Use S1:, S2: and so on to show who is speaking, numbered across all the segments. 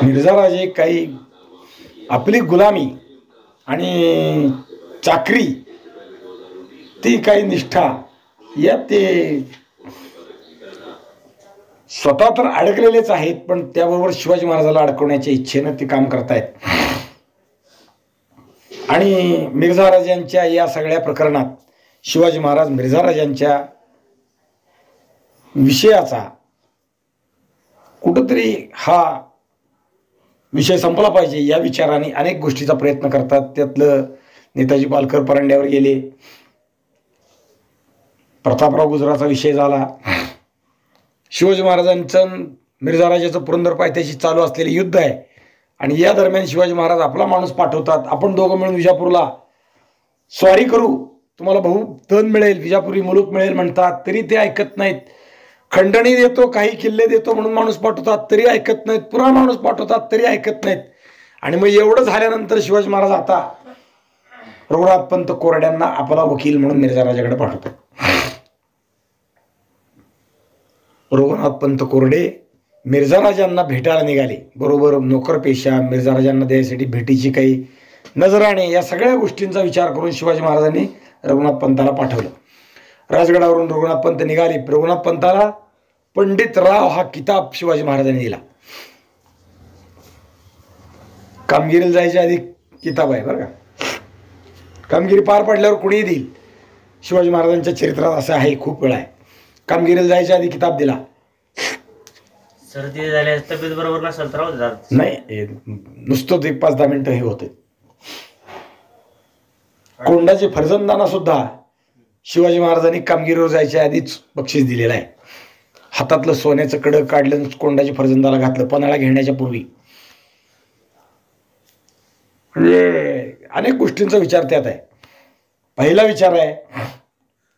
S1: मिर्झाराजे काही आपली गुलामी आणि चाकरी ती काही निष्ठा या ते स्वतः तर अडकलेलेच आहेत, पण त्याबरोबर शिवाजी महाराजाला अडकवण्याच्या इच्छेनं ते काम करतायत. आणि मिर्झाराजांच्या या सगळ्या प्रकरणात शिवाजी महाराज मिर्झाराजांच्या विषयाचा कुठंतरी हा विषय संपला पाहिजे या विचाराने अनेक गोष्टीचा प्रयत्न करतात. त्यातलं नेताजी पालकर परांड्यावर गेले, प्रतापराव गुजराचा विषय झाला, शिवाजी महाराजांचं मिर्झाराजाचं पुरंदर पायथ्याशी चालू असलेले युद्ध आहे आणि या दरम्यान शिवाजी महाराज आपला माणूस पाठवतात. आपण दोघं मिळून विजापूरला स्वारी करू, तुम्हाला बहु धन मिळेल, विजापुरी मुलूक मिळेल म्हणतात, तरी ते ऐकत नाहीत. खंडणी देतो, काही किल्ले देतो म्हणून माणूस पाठवतात तरी ऐकत नाहीत, पुन्हा माणूस पाठवतात तरी ऐकत नाहीत. आणि मग एवढं झाल्यानंतर शिवाजी महाराज आता रघुनाथपंत कोरड्यांना आपला वकील म्हणून मिर्झाराजाकडे पाठवतात. रघुनाथपंत कोरडे मिर्झाराजांना भेटायला निघाले, बरोबर नोकरपेशा मिर्झाराजांना द्यायसाठी भेटीची काही नजराणे या सगळ्या गोष्टींचा विचार करून शिवाजी महाराजांनी रघुनाथपंताला पाठवलं. राजगडावरून रघुनाथपंत निघाले. रघुनाथपंताला पंडित राव हा किताब शिवाजी महाराजांनी दिला. कामगिरीला जायच्या आधी किताब आहे बरं का. कामगिरी पार पडल्यावर कुणीही देईल, शिवाजी महाराजांच्या चरित्रात असं आहे, खूप वेळा आहे. कामगिरीला जायच्या आधी किताब दिला.
S2: सर्दी झाल्यास तब्येत बरोबर नसेल तर
S1: नाही, नुसतं ते 5-10 मिनिटं हे होते. कोंडाचे फर्जंदाना सुद्धा शिवाजी महाराजांनी कामगिरीवर जायच्या आधीच बक्षीस दिलेलं आहे. हातातलं सोन्याचं कडं काढलं, कोंडाची फर्जंदाला घातलं पन्हाळा घेण्याच्या पूर्वी. म्हणजे अनेक गोष्टींचा विचार त्यात आहे. पहिला विचार आहे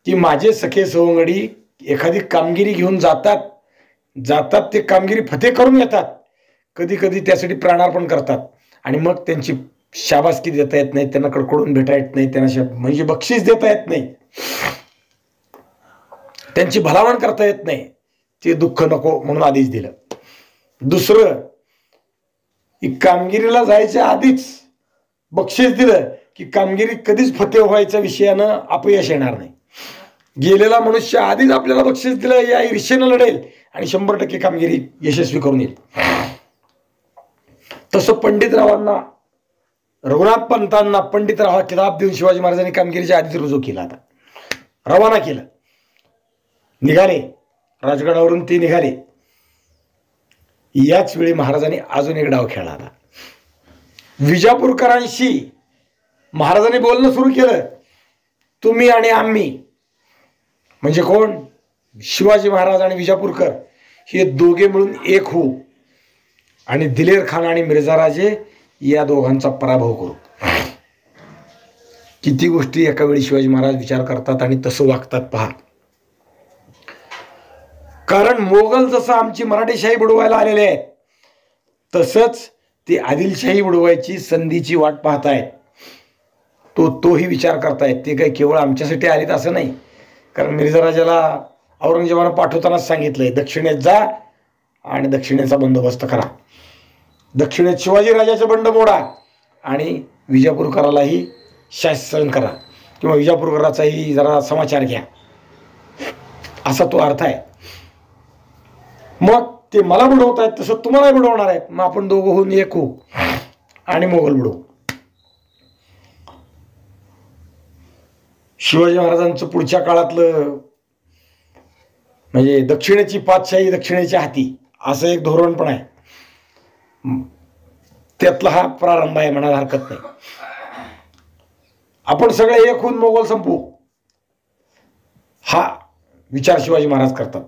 S1: की माझे सखे सवंगडी एखादी कामगिरी घेऊन जातात ते कामगिरी फते करून येतात, कधी कधी त्यासाठी प्राणार्पण करतात आणि मग त्यांची शाबासकी देता येत नाही, त्यांना कडकडून भेटा येत नाही, त्यांना म्हणजे बक्षीस देता येत नाही, त्यांची भलावण करता येत नाही. ते दुःख नको म्हणून आधीच दिलं. दुसरं, कामगिरीला जायच्या आधीच बक्षीस दिलं की कामगिरी कधीच फते व्हायच्या विषयानं अपयश येणार नाही. गेलेला मनुष्य आधीच आपल्याला बक्षीस दिलं या ईर्षेनं लढेल आणि 100% कामगिरी यशस्वी करून येईल. तसं पंडितरावांना, रघुनाथपंतांना पंडितराव हा किताब देऊन शिवाजी महाराजांनी कामगिरीच्या आधीच रुजू केला. आता रवाना केलं. निघाले राजगडावरून, ते निघाले. याच वेळी महाराजांनी अजून एक डाव खेळला. आता विजापूरकरांशी महाराजांनी बोलणं सुरू केलं. तुम्ही आणि आम्ही म्हणजे कोण? शिवाजी महाराज आणि विजापूरकर हे दोघे मिळून एक होऊ आणि दिलेर खान आणि मिर्झाराजे या दोघांचा पराभव करू. किती गोष्टी एका वेळी शिवाजी महाराज विचार करतात आणि तसं वागतात पहा. कारण मोगल जसं आमची मराठीशाही बुडवायला आलेले आहेत, तसंच ते आदिलशाही बुडवायची संधीची वाट पाहतायत. तोही विचार करतायत. ते काही केवळ आमच्यासाठी आलेत असं नाही. कारण मिर्झाराजाला औरंगजेबानं पाठवतानाच सांगितलंय, दक्षिणेत जा आणि दक्षिणेचा बंदोबस्त करा. दक्षिणेत शिवाजी राजाचा बंड मोडा आणि विजापूरकरालाही शासन करा किंवा विजापूरकराचाही जरा समाचार घ्या, असा तो अर्थ आहे. मग ते मला बुडवत आहेत तसं तुम्हालाही बुडवणार आहेत. मग आपण दोघं होऊन एक होऊ आणि मोगल बुडवू. शिवाजी महाराजांचं पुढच्या काळातलं म्हणजे दक्षिणेची पातशाही दक्षिणेच्या हाती असं एक धोरण पण आहे. त्यातला हा प्रारंभ आहे म्हणायला हरकत नाही. आपण सगळे एक होऊन मोगल संपवू हा विचार शिवाजी महाराज करतात.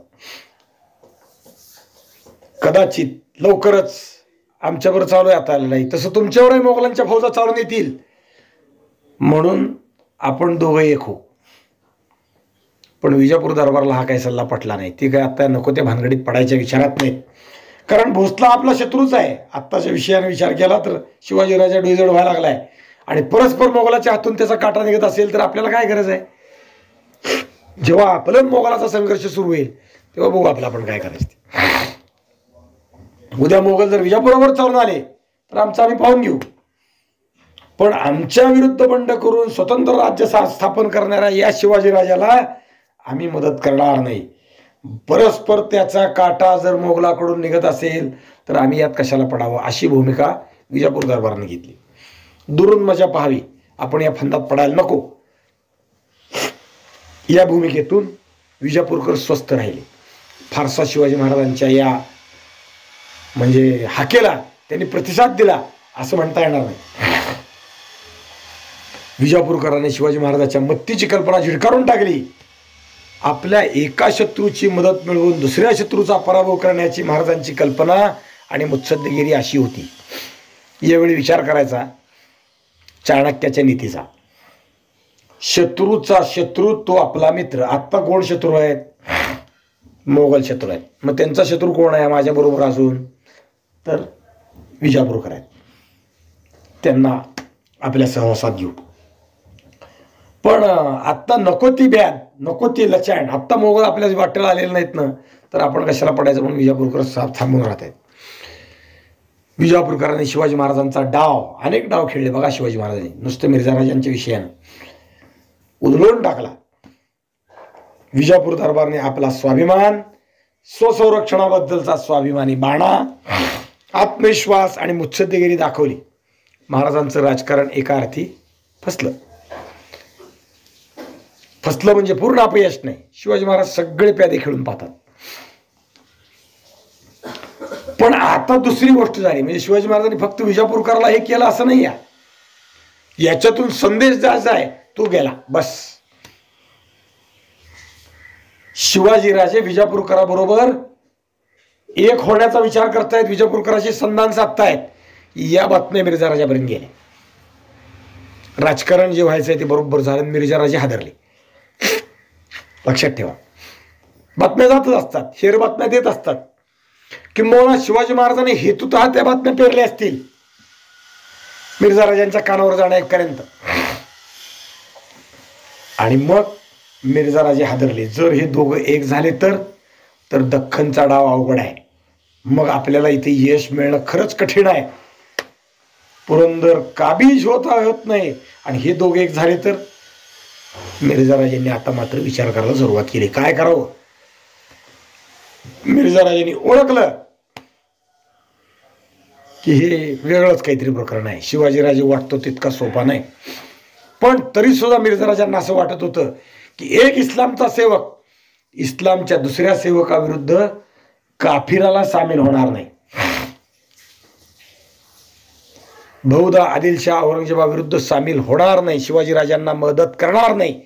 S1: कदाचित लवकरच आमच्यावर चालू आहे आता नाही, तसं तुमच्यावरही मोगलांच्या फौजा चालून येतील म्हणून आपण दोघं एक हो. पण विजापूर दरबारला हा काही सल्ला पटला नाही. ती काय आता नको त्या भानगडीत पडायच्या विचारात नाहीत. कारण भोसला आपला शत्रूच आहे. आत्ताच्या विषयाने विचार केला तर शिवाजीराजा डोईजड व्हायला लागलाय आणि परस्पर मोगलाच्या हातून त्याचा काटा निघत असेल तर आपल्याला काय गरज आहे. जेव्हा आपलं मोगलाचा संघर्ष सुरू होईल तेव्हा बघू आपला आपण काय करायचं. उद्या मोगल जर विजापुरावर चालून आले तर आमचं आम्ही पाहून घेऊ, पण आमच्या विरुद्ध बंड करून स्वतंत्र राज्य स्थापन करणाऱ्या या शिवाजीराजाला आम्ही मदत करणार नाही. परस्पर त्याचा काटा जर मोगलाकडून निघत असेल तर आम्ही यात कशाला पडावं, अशी भूमिका विजापूर दरबाराने घेतली. दुरून मजा पाहावी, आपण या फंदात पडायला नको, या भूमिकेतून विजापूरकर स्वस्थ राहिले. फारसा शिवाजी महाराजांच्या या म्हणजे हाकेला त्यांनी प्रतिसाद दिला असं म्हणता येणार नाही. विजापूरकरांनी शिवाजी महाराजांच्या मत्तीची कल्पना झिडकारून टाकली. आपल्या एका शत्रूची मदत मिळवून दुसऱ्या शत्रूचा पराभव करण्याची महाराजांची कल्पना आणि मुत्सद्देगिरी अशी होती. यावेळी विचार करायचा चाणक्याच्या नीतीचा. शत्रूचा शत्रू तो आपला मित्र. आत्ता कोण शत्रू आहेत? मोगल शत्रू आहेत. मग त्यांचा शत्रू कोण आहे माझ्याबरोबर अजून? तर विजापूरकर आहेत. त्यांना आपल्या सहवासात घेऊ. पण आत्ता नको ती ब्याद, नको ती लचाण. आत्ता मोगल आपल्या वाटेला आलेले नाहीत ना, तर आपण कशाला पडायचं म्हणून विजापूरकर थांबून राहत आहेत. विजापूरकरांनी शिवाजी महाराजांचा डाव, अनेक डाव खेळले बघा शिवाजी महाराजांनी. नुसतं मिर्झाराजांच्या विषयानं उधळून टाकला. विजापूर दरबारने आपला स्वाभिमान, स्वसंरक्षणाबद्दलचा स्वाभिमानी बाणा, आत्मविश्वास आणि मुत्सद्देगिरी दाखवली. महाराजांचं राजकारण एका अर्थी फसलं. फसलं म्हणजे पूर्ण अपयश नाही. शिवाजी महाराज सगळे प्यादे खेळून पाहतात. पण आता दुसरी गोष्ट झाली, म्हणजे शिवाजी महाराजांनी फक्त विजापूरकरला हे केलं असं नाही आहे. याच्यातून संदेश द्यायचा आहे, तो गेला बस. शिवाजीराजे विजापूरकराबरोबर एक होण्याचा विचार करतायत, विजापूरकराशी संधान साधतायत. या बातम्या मिर्झाराजापर्यंत गेल्या. राजकारण जे व्हायचंय ते बरोबर झालं. मिर्झाराजे हादरले. लक्षात ठेवा, बातम्या जातच असतात, शेर बातम्या देत असतात. किंबहुना शिवाजी महाराजांनी हेतुतः त्या बातम्या पेरल्या असतील मिर्झाराजांच्या कानावर जाण्यापर्यंत. आणि मग मिर्झाराजे हादरले. जर हे दोघं एक झाले तर दख्खनचा डाव अवघड आहे. मग आपल्याला इथे यश मिळणं खरंच कठीण आहे. पुरंदर काबीज होत नाही. आणि हे दोघं एक झाले तर मिर्झाराजांनी आता मात्र विचार करायला सुरुवात केली. काय करावं? मिर्झाराजांनी ओळखलं की हे वेगळंच काहीतरी प्रकरण आहे. शिवाजीराजे वाटतो तितका सोपा नाही. पण तरी सुद्धा मिर्झाराजांना असं वाटत होतं की एक इस्लामचा सेवक इस्लामच्या दुसऱ्या सेवकाविरुद्ध काफिराला सामील होणार नाही. बहुधा आदिलशाह औरंगजेबाविरुद्ध सामील होणार नाही, शिवाजीराजांना मदत करणार नाही.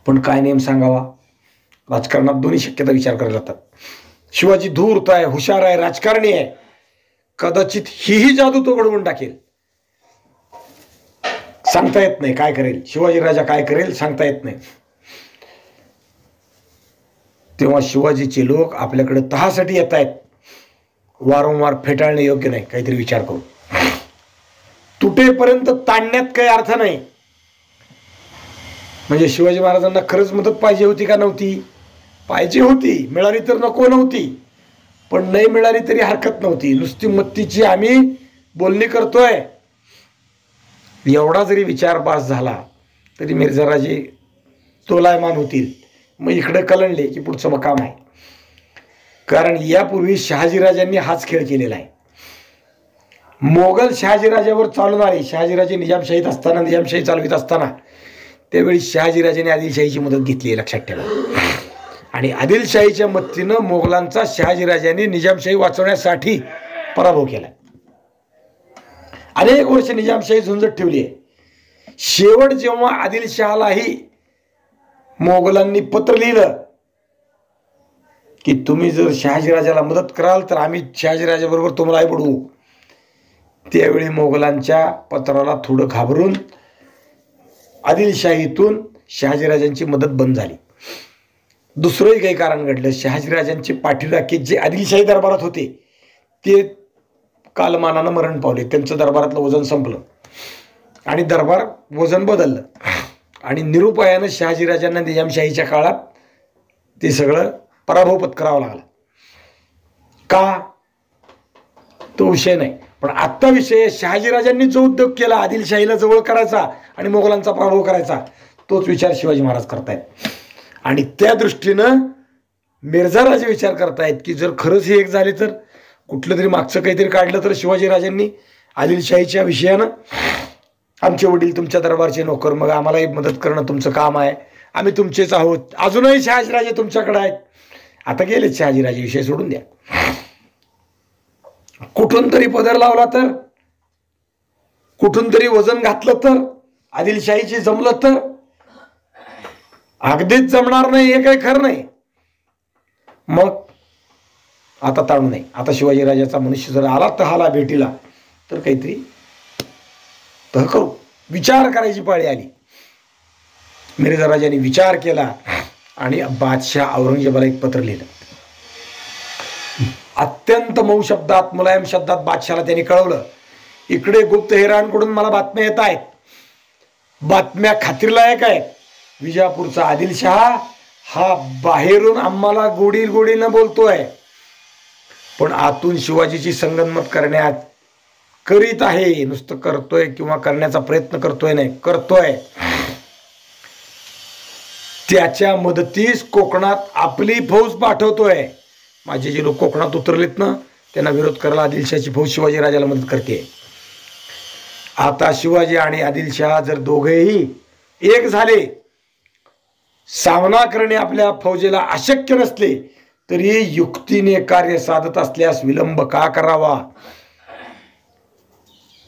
S1: पण काय नेम सांगावा? राजकारणात दोन्ही शक्यता विचार करायला जातात. शिवाजी धूर्त आहे, हुशार आहे, राजकारणी आहे. कदाचित ही जादू तो घडवून टाकेल. सांगता येत नाही काय करेल शिवाजीराजा, काय करेल सांगता येत नाही. तेव्हा शिवाजीचे लोक आपल्याकडे तहासाठी येत आहेत. वारंवार फेटाळणे योग्य नाही. काहीतरी विचार करू. तुटेपर्यंत ताणण्यात काही अर्थ नाही. म्हणजे शिवाजी महाराजांना खरंच मदत पाहिजे होती का नव्हती? पाहिजे होती. मिळाली तर नको नव्हती, पण नाही मिळाली तरी हरकत नव्हती. नुसती मत्तीची आम्ही बोलणी करतोय एवढा जरी विचार बास झाला तरी मिर्झाराजे तोलायमान होतील. मग इकडे कलंडले की पुढचं मकाम आहे. कारण यापूर्वी शहाजीराजांनी हाच खेळ केलेला आहे. मोगल शहाजीराजावर चालून आले. शहाजीराजे निजामशाहीत असताना, निजामशाही चालवित असताना त्यावेळी शहाजीराजांनी आदिलशाहीची मदत घेतली आहे, लक्षात ठेवा. आणि आदिलशाहीच्या मदतीनं मोगलांचा शहाजीराजांनी निजामशाही वाचवण्यासाठी पराभव केला. अनेक वर्ष निजामशाही झुंजत ठेवली आहे. शेवट जेव्हा आदिलशहालाही मोगलांनी पत्र लिहिलं की तुम्ही जर शहाजीराजाला मदत कराल तर आम्ही शहाजीराजाबरोबर तुम्हालाही बुडवू, त्यावेळी मोगलांच्या पत्राला थोडं घाबरून आदिलशाहीतून शहाजीराजांची मदत बंद झाली. दुसरंही काही कारण घडलं. शहाजीराजांचे पाठीराखे जे आदिलशाही दरबारात होते ते कालमानानं मरण पावले. त्यांचं दरबारातलं वजन संपलं आणि दरबार वजन बदललं. आणि निरुपायानं शहाजीराजांना निजामशाहीच्या काळात ते सगळं पराभव पत्करावा लागला. का, तो विषय नाही. पण आत्ता विषय शहाजीराजांनी जो उद्योग केला आदिलशाहीला जवळ करायचा आणि मोगलांचा पराभव करायचा, तोच विचार शिवाजी महाराज करतायत. आणि त्या दृष्टीनं मिर्झा राजे विचार करतायत की जर खरंच हे एक झाले तर कुठलं तरी मागचं काहीतरी काढलं तर शिवाजीराजांनी आदिलशाहीच्या विषयानं, आमचे वडील तुमच्या दरबारचे नोकर, मग आम्हालाही मदत करणं तुमचं काम आहे, आम्ही तुमचेच आहोत, अजूनही शहाजीराजे तुमच्याकडे आहेत. आता गेलेत शहाजीराजे, विषय सोडून द्या. कुठून तरी पदर लावला तर, कुठून तरी वजन घातलं तर, आदिलशाहीची जमलं तर, अगदीच जमणार नाही हे काही खरं नाही. मग आता ताणू नये. आता शिवाजीराजाचा मनुष्य जर आला तहाला भेटीला तर काहीतरी तह करू, विचार करायची पाळी आली. मिर्झा राजाने विचार केला आणि बादशाह औरंगजेबाला एक पत्र लिहिलं. अत्यंत मऊ शब्दात, मुलायम शब्दात बादशाहला त्यांनी कळवलं, इकडे गुप्तहेरांकडून मला बातम्या येत आहेत, बातम्या खात्रीलायक आहेत. विजापूरचा आदिलशाह हा बाहेरून आम्हाला गोडी गोडीनं बोलतोय, पण आतून शिवाजीची संगनमत करण्यात करीत आहे. नुसतं करतोय किंवा करण्याचा प्रयत्न करतोय नाही, करतोय. त्याच्या मदतीस कोकणात आपली फौज पाठवतोय. माझे जे लोक कोकणात उतरलेत ना, त्यांना विरोध करायला आदिलशाहची फौज शिवाजीराजाला मदत करते. आता शिवाजी आणि आदिलशाह जर दोघेही एक झाले, सामना करणे आपल्या फौजेला अशक्य नसले तरी युक्तीने कार्य साधत असल्यास विलंब का करावा.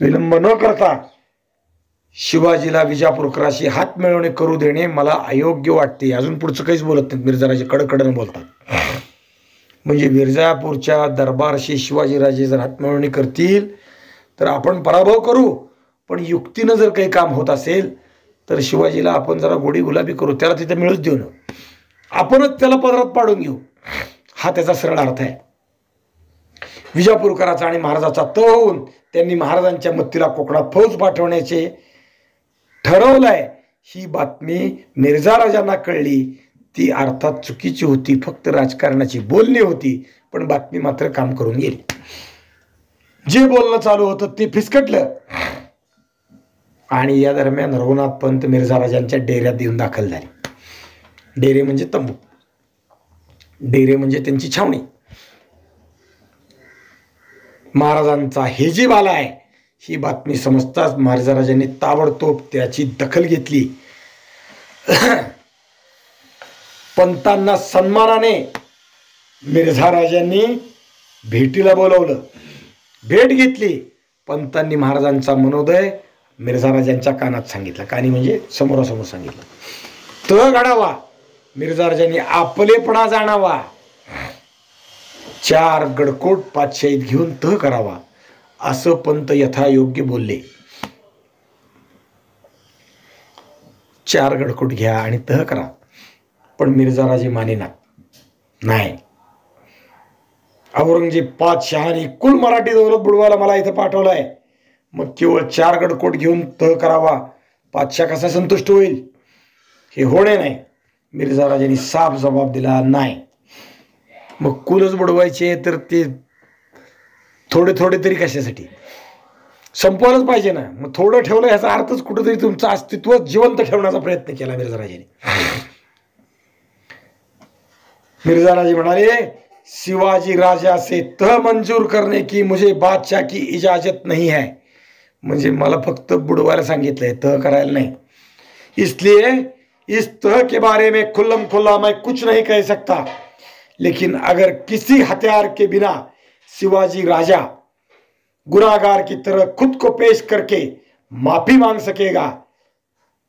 S1: विलंब न करता शिवाजीला विजापूरकराशी हात मिळवणे करू देणे मला अयोग्य वाटते. अजून पुढचं काहीच बोलत नाहीत मिर्झाराजे, कडकडनं बोलतात. म्हणजे मिर्झापूरच्या दरबारशी शिवाजीराजे जर हातमिळवणी करतील तर आपण पराभव करू, पण युक्तीनं जर काही काम होत असेल तर शिवाजीला आपण जरा गोडी गुलाबी करू, त्याला तिथे मिळूच देऊ ना, आपणच त्याला पदरात पाडून घेऊ, हा त्याचा सरळ अर्थ आहे. विजापूरकराचा आणि महाराजाचा तह होऊन त्यांनी महाराजांच्या मदतीला कोकणात फौज पाठवण्याचे ठरवलंय. ही बातमी मिर्झा राजांना कळली. ती अर्थात चुकीची होती, फक्त राजकारणाची बोलणी होती, पण बातमी मात्र काम करून गेली. जे बोलणं चालू होतं ते फिसकटलं आणि या दरम्यान रघुनाथ पंत मिर्झा राजांच्या डेऱ्यात येऊन दाखल झाले. डेरे म्हणजे तंबू, डेरे म्हणजे त्यांची छावणी. महाराजांचा हेजीब आलाय ही बातमी समजताच मिर्झा राजांनी ताबडतोब त्याची दखल घेतली. पंतांना सन्मानाने मिर्झा राजांनी भेटीला बोलवलं, भेट घेतली. पंतांनी महाराजांचा मनोदय मिर्झा राजांच्या कानात सांगितला, कानी म्हणजे समोरासमोर सांगितलं. तह घडावा, मिर्झा राजांनी आपलेपणा जाणावा, 4 गडकोट पातशाहीत घेऊन तह करावा, असं पंत यथायोग्य बोलले. 4 गडकोट घ्या आणि तह करा. पण मिर्झा राजे मानेनात. नाही, औरंगजेब पातशहाने कुल मराठी दौलत बुडवायला मला इथं पाठवलंय, मग केवळ 4 गडकोट घेऊन तह करावा, पातशाह कसा संतुष्ट होईल, हे होणे नाही. मिर्झा राजांनी साफ जबाब दिला, नाही. मग कुलच बुडवायचे तर ते थोडे थोडे तरी कशासाठी, संपवायलाच पाहिजे ना. मग थोडं ठेवलं याचा अर्थच कुठंतरी तुमचं अस्तित्व जिवंत ठेवण्याचा प्रयत्न केला मिर्झा राजांनी. मिर्झा राजे म्हणाले, शिवाजी राजा से तह मंजूर करने की मुझे बादशाह की इजाजत नहीं है. म्हणजे मला फक्त बुडवायला सांगितलंय, तह करायला नाही. इसलिए इस तह के बारे में खुल्लम खुल्ला मैं कुछ नहीं कह सकता, लेकिन अगर किसी हथियार के बिना शिवाजी राजा गुनाहगार की तरह खुद को पेश करके माफी मांग सकेगा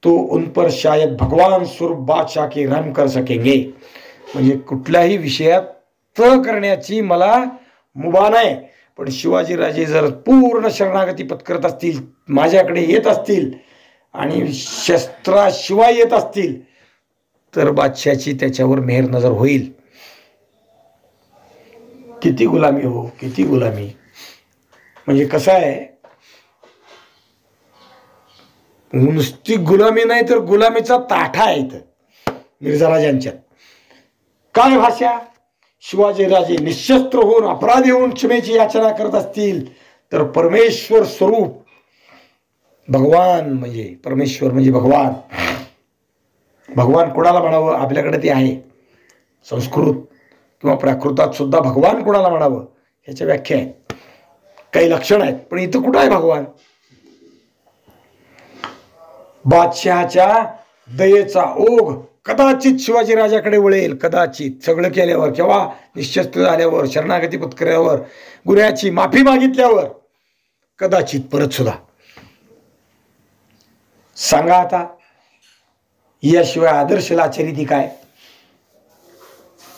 S1: तो उन पर शायद भगवान स्वरूप बादशाह के रहम कर सकेंगे. म्हणजे कुठल्याही विषयात तह करण्याची मला मुभा नाही, पण शिवाजीराजे जर पूर्ण शरणागती पत्करत असतील, माझ्याकडे येत असतील आणि शस्त्राशिवाय येत असतील तर बादशाची त्याच्यावर मेहर नजर होईल. किती गुलामी हो, किती गुलामी. म्हणजे कसं आहे, नुसती गुलामी नाही तर गुलामीचा ताठा आहे इथं मिर्झा राजांच्यात. काय भाषा, शिवाजीराजे निशस्त्र होऊन अपराधी होऊन क्षमेची याचना करत असतील तर परमेश्वर स्वरूप भगवान म्हणजे परमेश्वर म्हणजे भगवान. भगवान कोणाला म्हणावं आपल्याकडे ते आहे. संस्कृत किंवा प्राकृतात सुद्धा भगवान कोणाला म्हणावं ह्याच्या व्याख्या आहेत, काही लक्षण आहेत. पण इथं कुठं आहे भगवान? बादशहाच्या दयेचा ओघ कदाचित शिवाजीराजाकडे वळेल, कदाचित. सगळं केल्यावर, केव्हा? निशस्त्र झाल्यावर, शरणागती पत्करल्यावर, गुन्ह्याची माफी मागितल्यावर, कदाचित परत सुद्धा. सांगा आता, याशिवाय आदर्श लाचारी काय?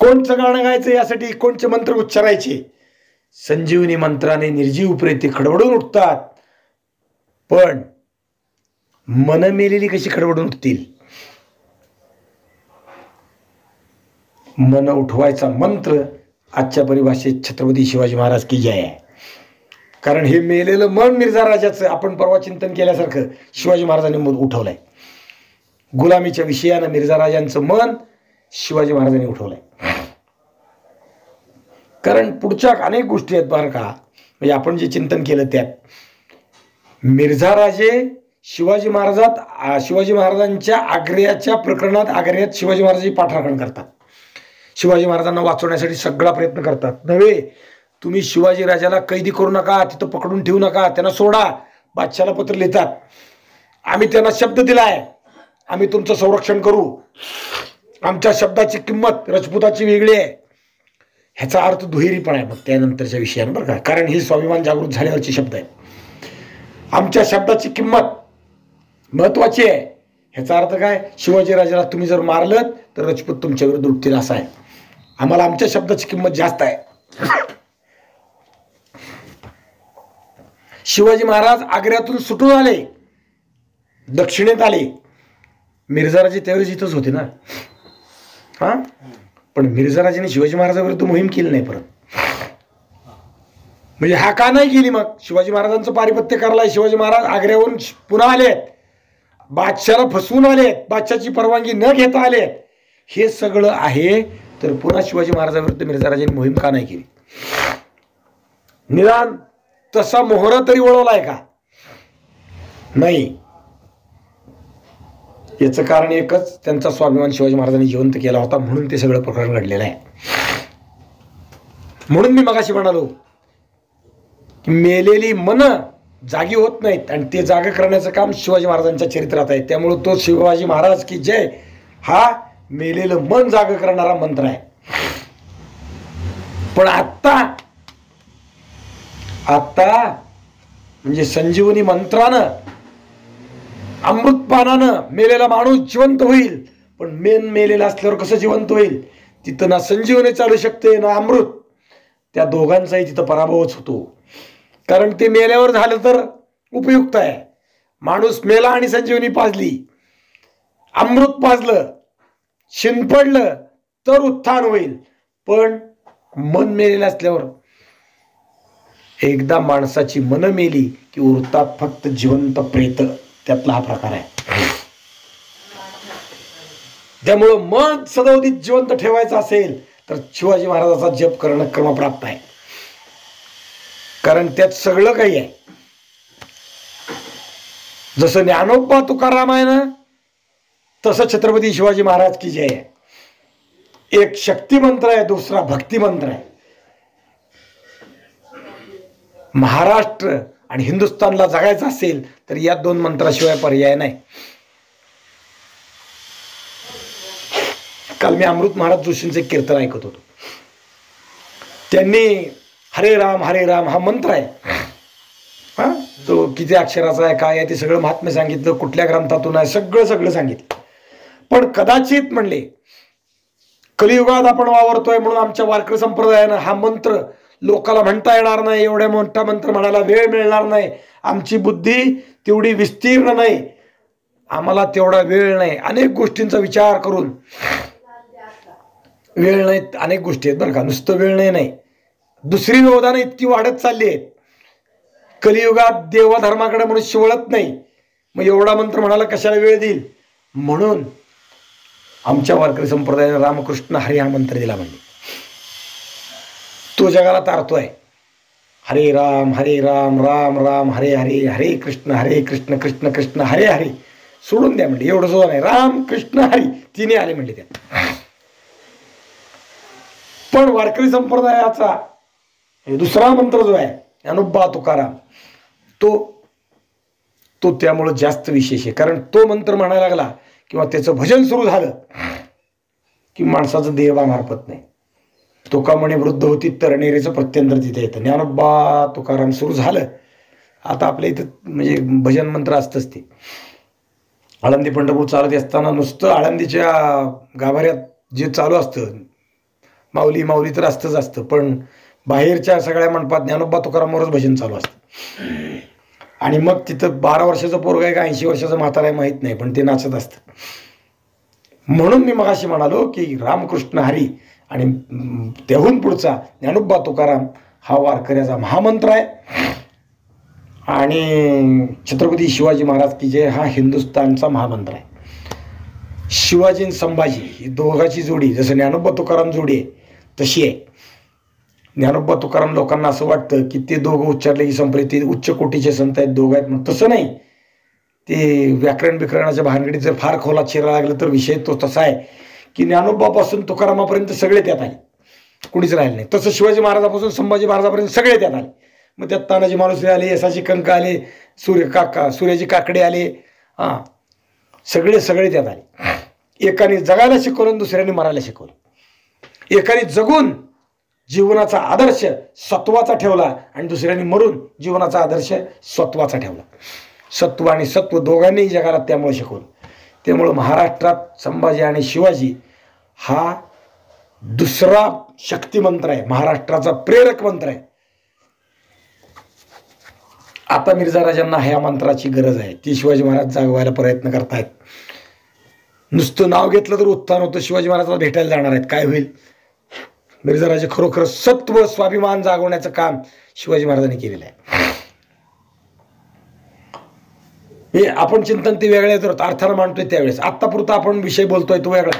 S1: कोणचं गाणं गायचं यासाठी? कोणचे मंत्र उच्चारायचे? संजीवनी मंत्राने निर्जीव प्रेते खडबडून उठतात, पण मन मेलेली कशी खडबडून उठतील? मन उठवायचा मंत्र आजच्या परिभाषेत छत्रपती शिवाजी महाराज की जय आहे. कारण हे मेलेलं मन मिर्झा राजाचं आपण परवा चिंतन केल्यासारखं शिवाजी महाराजांनी उठवलंय. गुलामीच्या विषयानं मिर्झा राजांचं मन शिवाजी महाराजांनी उठवलंय. कारण पुढच्या अनेक गोष्टी आहेत बरं का, म्हणजे आपण जे चिंतन केलं त्यात मिर्झा राजे शिवाजी महाराजांच्या आग्र्याच्या प्रकरणात आग्र्यात शिवाजी महाराजांची पाठराखण करतात. शिवाजी महाराजांना वाचवण्यासाठी सगळा प्रयत्न करतात. नव्हे, तुम्ही शिवाजी राजाला कैदी करू नका, तिथं पकडून ठेवू नका, त्यांना सोडा. बादशाला पत्र लिहितात, आम्ही त्यांना शब्द दिलाय, आम्ही तुमचं संरक्षण करू. आमच्या शब्दाची किंमत राजपुताची वेगळी आहे. ह्याचा अर्थ दुहेरी पण आहे मग त्यानंतरच्या विषयानं बरं का, कारण हे स्वाभिमान जागृत झाल्यावरचे शब्द आहेत. आमच्या शब्दाची किंमत महत्वाची आहे. ह्याचा अर्थ काय? शिवाजी राजाला तुम्ही जर मारलं तर राजपूत तुमच्या विरुद्ध उठतील असा आहे. आम्हाला आमच्या शब्दाची किंमत जास्त आहे. शिवाजी महाराज आग्र्यातून सुटून आले, दक्षिणेत आले. मिर्झाराजे त्यावेळेस इथंच होते ना. हा, पण मिर्झाराजेने शिवाजी महाराजाविरुद्ध मोहीम केली नाही परत. म्हणजे हा का नाही केली? मग शिवाजी महाराजांचं पारिपत्य करायला शिवाजी महाराज आग्र्यावरून पुन्हा आलेत, बादशाला फसवून आलेत, बादशाची परवानगी न घेता आलेत. हे सगळं आहे तर पुन्हा शिवाजी महाराजांविरुद्ध मिर्झाराजांनी मोहीम का नाही केली? निदान तसा मोहरा तरी वळवलाय का? नाही. याचं कारण एकच, त्यांचा स्वाभिमान शिवाजी महाराजांनी जिवंत केला होता, म्हणून ते सगळं प्रकरण घडलेलं आहे. म्हणून मी मगाशी म्हणालो की मेलेली मन जागी होत नाहीत आणि ते जागे करण्याचं काम शिवाजी महाराजांच्या चरित्रात आहे. त्यामुळे तो शिवाजी महाराज की जय हा मेलेलं मन जाग करणारा मंत्र आहे. पण आत्ता म्हणजे संजीवनी मंत्रानं, अमृतपानानं मेलेला माणूस जिवंत होईल. पण मेलेला असल्यावर कसं जिवंत होईल? तिथं ना संजीवनी चालू शकते ना अमृत. त्या दोघांचाही तिथं पराभवच होतो. कारण ते मेल्यावर झालं तर उपयुक्त आहे. माणूस मेला आणि संजीवनी पाजली, अमृत पाजलं, शिंपडलं तर उत्थान होईल. पण मन मेलेलं असल्यावर, एकदा माणसाची मन मेली की उरतात फक्त जिवंत प्रेत. त्यातला हा प्रकार आहे. त्यामुळं मन सदोदित जिवंत ठेवायचं असेल तर शिवाजी महाराजाचा जप करणं क्रमप्राप्त आहे. कारण त्यात सगळं काही आहे. जसं ज्ञानोबा तुकाराम आहे ना, तसं छत्रपती शिवाजी महाराज की जय आहे. एक शक्ती मंत्र आहे, दुसरा भक्ती मंत्र आहे. महाराष्ट्र आणि हिंदुस्थानला जगायचं असेल तर या दोन मंत्राशिवाय पर्याय नाही. काल मी अमृत महाराज जोशींचे कीर्तन ऐकत होतो. त्यांनी हरे राम हा मंत्र आहे. हा, तो किती अक्षराचा आहे, काय आहे, ते सगळं महात्म्य सांगितलं, कुठल्या ग्रंथातून आहे, सगळं सांगितलं. पण कदाचित म्हणले कलियुगात आपण वावरतोय म्हणून आमच्या वारकरी संप्रदायानं हा मंत्र लोकाला म्हणता येणार नाही. एवढ्या मोठा मंत्र म्हणायला वेळ मिळणार नाही. आमची बुद्धी तेवढी विस्तीर्ण नाही, आम्हाला तेवढा वेळ नाही. अनेक गोष्टींचा विचार करून वेळ नाही. अनेक गोष्टी आहेत बरं का, नुसतं वेळ नाही. दुसरी व्यवधानं इतकी वाढत चालली आहेत. कलियुगात देवधर्माकडे मनुष्य वळत नाही. मग एवढा मंत्र म्हणाला कशाला वेळ देईल? म्हणून आमच्या वारकरी संप्रदायाने रामकृष्ण हरी हा मंत्र दिला. म्हणजे तो जगाला तारतोय. हरे राम राम राम हरे हरे, हरे कृष्ण कृष्ण कृष्ण हरे हरे. सोडून द्या म्हणले, एवढं सुद्धा नाही. राम कृष्ण हरी तिने आले म्हणले त्यात. पण वारकरी संप्रदायाचा दुसरा मंत्र जो आहे ज्ञानोबा तुकाराम, तो त्यामुळं जास्त विशेष आहे. कारण तो मंत्र म्हणायला लागला किंवा त्याचं भजन सुरू झालं की माणसाचं देहभान हरपत नाही. तुका म्हणे वृद्ध होती तरणेरीचं प्रत्यंतर तिथे येतं. ज्ञानोबा तुकाराम सुरू झालं. आता आपल्या इथं म्हणजे भजन मंत्र असतंच ते. आळंदी पंढरपूर चालत असताना नुसतं आळंदीच्या गाभाऱ्यात जे चालू असतं माऊली माऊली तर असतं, पण बाहेरच्या सगळ्या मंडपात ज्ञानोबा तुकारामावरच भजन चालू असतं. आणि मग तिथं 12 वर्षाचं पोरग आहे का 80 वर्षाचं म्हातारा आहे माहीत नाही, पण ते नाचत असतं. म्हणून मी मगाशी म्हणालो की रामकृष्ण हरी आणि त्याहून पुढचा ज्ञानोबा तुकाराम हा वारकऱ्याचा महामंत्र आहे. आणि छत्रपती शिवाजी महाराज की जय हा हिंदुस्थानचा महामंत्र आहे. शिवाजी आणि संभाजी ही दोघाची जोडी जसं ज्ञानोबा तुकाराम जोडी आहे तशी आहे. ज्ञानोबा तुकाराम लोकांना असं वाटतं की ते दोघं उच्चारले की संपले, ते उच्च कोटीचे संत आहेत, दोघं आहेत. मग तसं नाही. ते व्याकरण बिकरणाच्या भानगडीत जर फार खोलात शिरायला लागलं तर विषय तो तसा आहे की ज्ञानोबापासून तुकारामापर्यंत सगळे त्यात आले, कुणीच राहिले नाही. तसं शिवाजी महाराजापासून संभाजी महाराजापर्यंत सगळे त्यात आले. मग त्यात तानाजी मालुसरे आले, यसाची कंक आले, सूर्याजी काकडे आले, सगळे त्यात आले. एकाने जगायला शिकवलं, दुसऱ्याने मरायला शिकवलं. एकाने जगून जीवनाचा आदर्श सत्वाचा ठेवला आणि दुसऱ्याने मरून जीवनाचा आदर्श सत्वाचा ठेवला. सत्व आणि सत्व दोघांनीही जगाला त्यामुळे शिकवलं. त्यामुळं महाराष्ट्रात संभाजी आणि शिवाजी हा दुसरा शक्तिमंत्र आहे, महाराष्ट्राचा प्रेरक मंत्र आहे. आता मिर्झा राजांना ह्या मंत्राची गरज आहे. ती शिवाजी महाराज जागवायला प्रयत्न करतायत. नुसतं नाव घेतलं तर उत्थान होतं. शिवाजी महाराजांना भेटायला जाणार आहेत, काय होईल? मिर्झा राजे खरोखर सत्व स्वाभिमान जागवण्याचं काम शिवाजी महाराजांनी केलेलं आहे. हे आपण चिंतन ते वेगळे अर्थानं मांडतोय त्यावेळेस, आत्तापुरता आपण विषय बोलतोय तो वेगळा.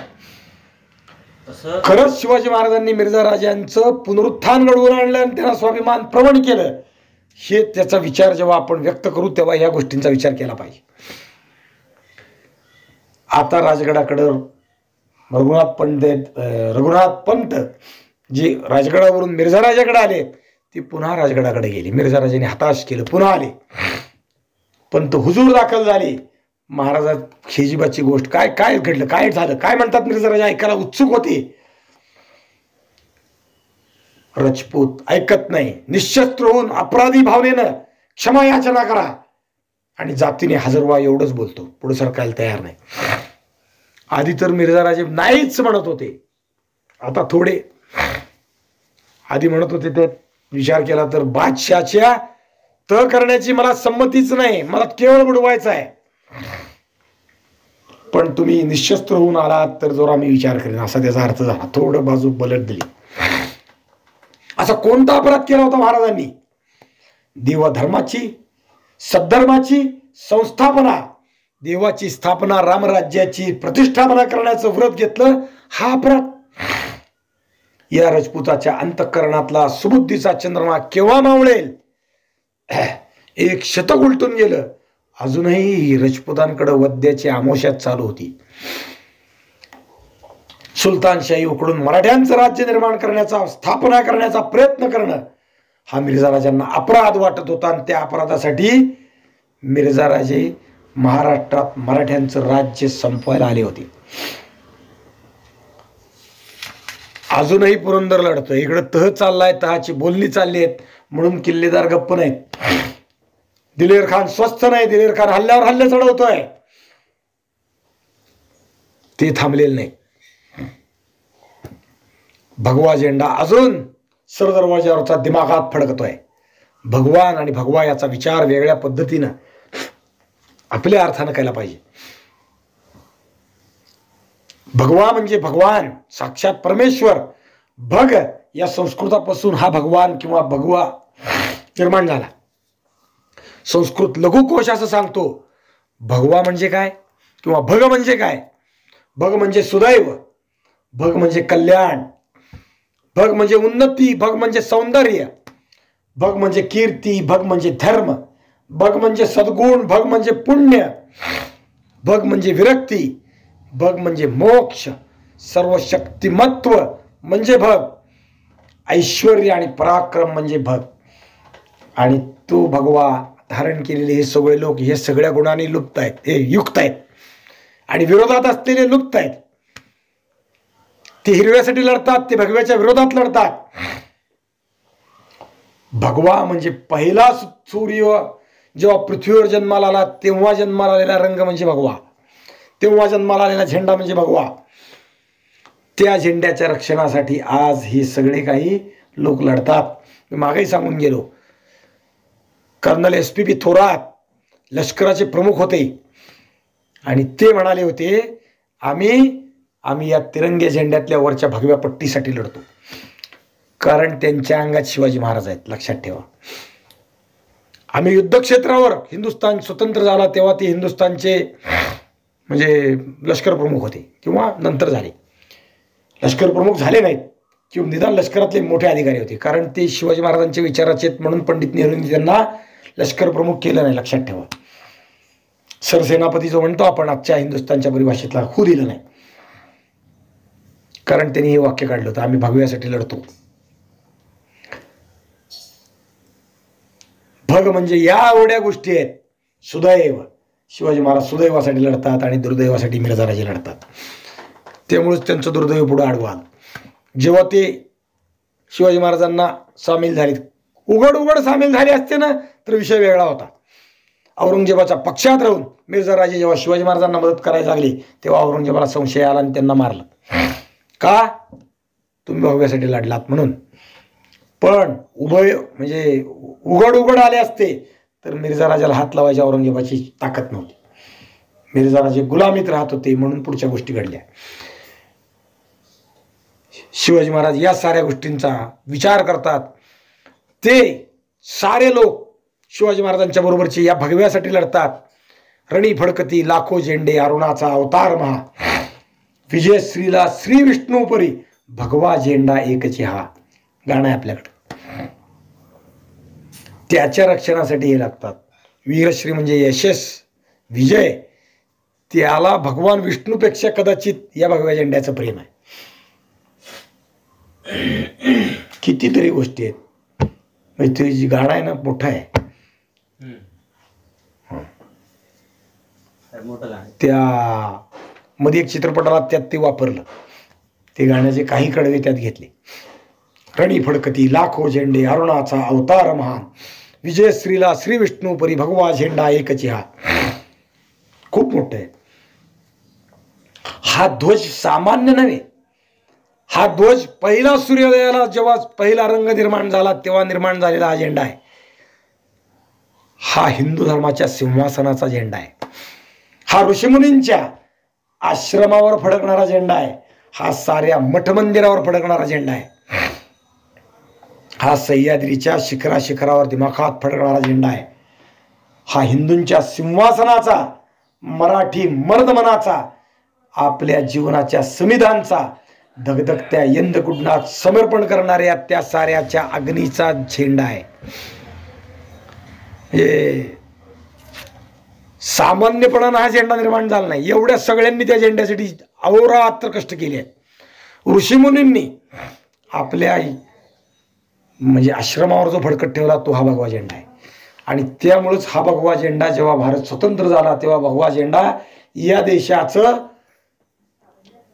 S1: खरंच शिवाजी महाराजांनी मिर्झा राजांचं पुनरुत्थान घडवून आणलं आणि त्यांना स्वाभिमान प्रवण केलं. हे त्याचा विचार जेव्हा आपण व्यक्त करू तेव्हा या गोष्टींचा विचार केला पाहिजे. आता राजगडाकडं रघुनाथ पंत जे राजगडावरून मिर्झा राजाकडे आले ते पुन्हा राजगडाकडे गेले. मिर्झा राजाने हताश केलं, पुन्हा आले. पंत हुजूर दाखल झाले. महाराजात खिजीबाची गोष्ट काय घडलं, काय झालं, काय म्हणतात मिर्झा राजा ऐकायला उत्सुक होते. राजपूत ऐकत नाही. निशस्त्र होऊन अपराधी भावनेनं क्षमा याचना करा आणि जातीने हजर व्हा एवढंच बोलतो, पुढे सरकायला तयार नाही. आधी तर मिर्झा राजे नाहीच म्हणत होते, आता थोडे. आधी म्हणत होते ते विचार केला तर बादशाच्या त करण्याची मला संमतीच नाही, मला केवळ बुडवायचं आहे. पण तुम्ही निशस्त्र होऊन आलात तर जरा मी विचार करेन असा त्याचा अर्थ झाला. थोडं बाजू बलट दिली. असा कोणता अपराध केला होता महाराजांनी? देवधर्माची सद्धर्माची संस्थापना, देवाची स्थापना, रामराज्याची प्रतिष्ठापना करण्याचं व्रत घेतलं, हा अपराध. या राजपुताच्या अंतःकरणातला सुबुद्धीचा चंद्रमा केव्हा मावळेल? 1 शतक उलटून गेलं. अजूनही राजपुतांकडे वद्याची आमोशात चालू होती. सुलतानशाही उकडून मराठ्यांचं राज्य निर्माण करण्याचा, स्थापना करण्याचा प्रयत्न करणं हा मिर्झा राजांना अपराध वाटत होता. आणि त्या अपराधासाठी मिर्झा राजे महाराष्ट्रात मराठ्यांचं राज्य संपवायला आले होते. अजूनही पुरंदर लढतोय. इकडं तह चाललाय, तहाची बोलणी चालली आहेत म्हणून किल्लेदार गप्प नाहीत. दिलेर खान स्वस्थ नाही. दिलेर खान हल्ल्यावर हल्ले चढवतोय, ते थांबलेलं नाही. भगवा झेंडा अजून सरदरवाजावरचा दिमागात फडकतोय. भगवान आणि भगवा याचा विचार वेगळ्या पद्धतीनं आपल्या अर्थानं केला पाहिजे. भगवा म्हणजे भगवान, साक्षात परमेश्वर. भग या संस्कृतापासून हा भगवान किंवा भगवा निर्माण झाला. संस्कृत लघुकोश असं सांगतो. भगवा म्हणजे काय किंवा भग म्हणजे काय? भग म्हणजे सुदैव, भग म्हणजे कल्याण, भग म्हणजे उन्नती, भग म्हणजे सौंदर्य, भग म्हणजे कीर्ती, भग म्हणजे धर्म, भग म्हणजे सद्गुण, भग म्हणजे पुण्य, भग म्हणजे विरक्ती, भग म्हणजे मोक्ष, सर्व शक्तिमत्व म्हणजे भग, ऐश्वर्य आणि पराक्रम म्हणजे भग. आणि तो भगवा धारण केलेले हे सगळे लोक हे सगळ्या गुणांनी लुप्त आहेत, हे युक्त आहेत. आणि विरोधात असलेले लुप्त आहेत. ते हिरव्यासाठी लढतात, ते भगव्याच्या विरोधात लढतात. भगवा म्हणजे पहिला सूर्य जेव्हा पृथ्वीवर जन्माला आला तेव्हा जन्माला आलेला रंग म्हणजे भगवा, तेव्हा जन्माला आलेला झेंडा म्हणजे भगवा. त्या झेंड्याच्या रक्षणासाठी आज हे सगळे काही लोक लढतात. मी मागेही सांगून गेलो, कर्नल SP थोरात लष्कराचे प्रमुख होते आणि ते म्हणाले होते, आम्ही या तिरंगी झेंड्यातल्या वरच्या भगव्या पट्टीसाठी लढतो, कारण त्यांच्या अंगात शिवाजी महाराज आहेत. लक्षात ठेवा, आम्ही युद्धक्षेत्रावर हिंदुस्थान स्वतंत्र झाला तेव्हा ते हिंदुस्थानचे म्हणजे लष्कर प्रमुख होते किंवा नंतर झाले. लष्कर प्रमुख झाले नाहीत किंवा निदान लष्करातले मोठे अधिकारी होते, कारण ते शिवाजी महाराजांचे विचाराचे आहेत म्हणून पंडित नेहरूंनी त्यांना लष्कर प्रमुख केलं नाही. लक्षात ठेवा, सरसेनापती जो म्हणतो आपण आजच्या हिंदुस्थानच्या परिभाषेतला होऊ दिलं नाही, कारण त्यांनी हे वाक्य काढलं होतं, आम्ही भगव्यासाठी लढतो. भग म्हणजे या एवढ्या गोष्टी आहेत. सुदैव, शिवाजी महाराज सुदैवासाठी लढतात आणि दुर्दैवासाठी मिर्झाराजे लढतात. त्यामुळेच त्यांचं दुर्दैव पुढे आडवा आलं. जेव्हा ते शिवाजी महाराजांना सामील झाले, उघड सामील झाले असते ना तर विषय वेगळा होता. औरंगजेबाच्या पक्षात राहून मिर्झाराजे जेव्हा शिवाजी महाराजांना मदत करायला लागली तेव्हा औरंगजेबाला संशय आला आणि त्यांना मारलं. का? तुम्ही भगव्यासाठी लढलात म्हणून. पण उभय म्हणजे उघड आले असते तर मिर्झाराजाला हात लावायची औरंगजेबाची ताकद नव्हती. मिर्झाराजे गुलामीत राहत होते म्हणून पुढच्या गोष्टी घडल्या. शिवाजी महाराज या साऱ्या गोष्टींचा विचार करतात. ते सारे लोक शिवाजी महाराजांच्या बरोबरचे या भगव्यासाठी लढतात. रणी फडकती लाखो झेंडे, अरुणाचा अवतार महा, विजयश्रीला श्री विष्णूपरी, भगवा झेंडा एकची हा. गाणं आहे आपल्याकडे. त्याच्या रक्षणासाठी हे लागतात. वीरश्री म्हणजे यशस, विजय. त्याला भगवान विष्णूपेक्षा कदाचित या भगव्या झेंड्याचं प्रेम आहे. कितीतरी गोष्टी आहेत. म्हणजे जी गाणं आहे ना मोठा आहे, त्या मध्ये एक चित्रपटाला त्यात ते वापरलं. ते गाण्याचे काही कडवे त्यात घेतले. रणी फडकती लाखो झेंडे, अरुणाचा अवतार महान, विजयश्रीला श्री विष्णूपरी, भगवा झेंडा एकची हा. खूप मोठं आहे. हा ध्वज सामान्य नव्हे. हा ध्वज पहिला सूर्योदयाला जेव्हा पहिला रंग निर्माण झाला तेव्हा निर्माण झालेला हा झेंडा आहे. हा हिंदू धर्माच्या सिंहासनाचा झेंडा आहे. हा ऋषीमुनींच्या आश्रमावर फडकणारा झेंडा आहे. हा साऱ्या मठ मंदिरावर फडकणारा झेंडा आहे. हा सह्याद्रीच्या शिखरावर दिमाखात फडकणारा झेंडा आहे. हा हिंदूंच्या सिंहासनाचा, मराठी मर्दमनाचा, आपल्या जीवनाच्या संविधानचा, धगधगत्या यंदकुंडात समर्पण करणाऱ्या त्या साऱ्याच्या अग्नीचा झेंडा आहे. हे सामान्यपणानं हा झेंडा निर्माण झाला नाही. एवढ्या सगळ्यांनी त्या झेंड्यासाठी अहोरात्र कष्ट केले आहेत. ऋषीमुनींनी आपल्या म्हणजे आश्रमावर जो फडकत ठेवला तो हा भगवा झेंडा आहे. आणि त्यामुळेच हा भगवा झेंडा जेव्हा भारत स्वतंत्र झाला तेव्हा भगवा झेंडा या देशाचं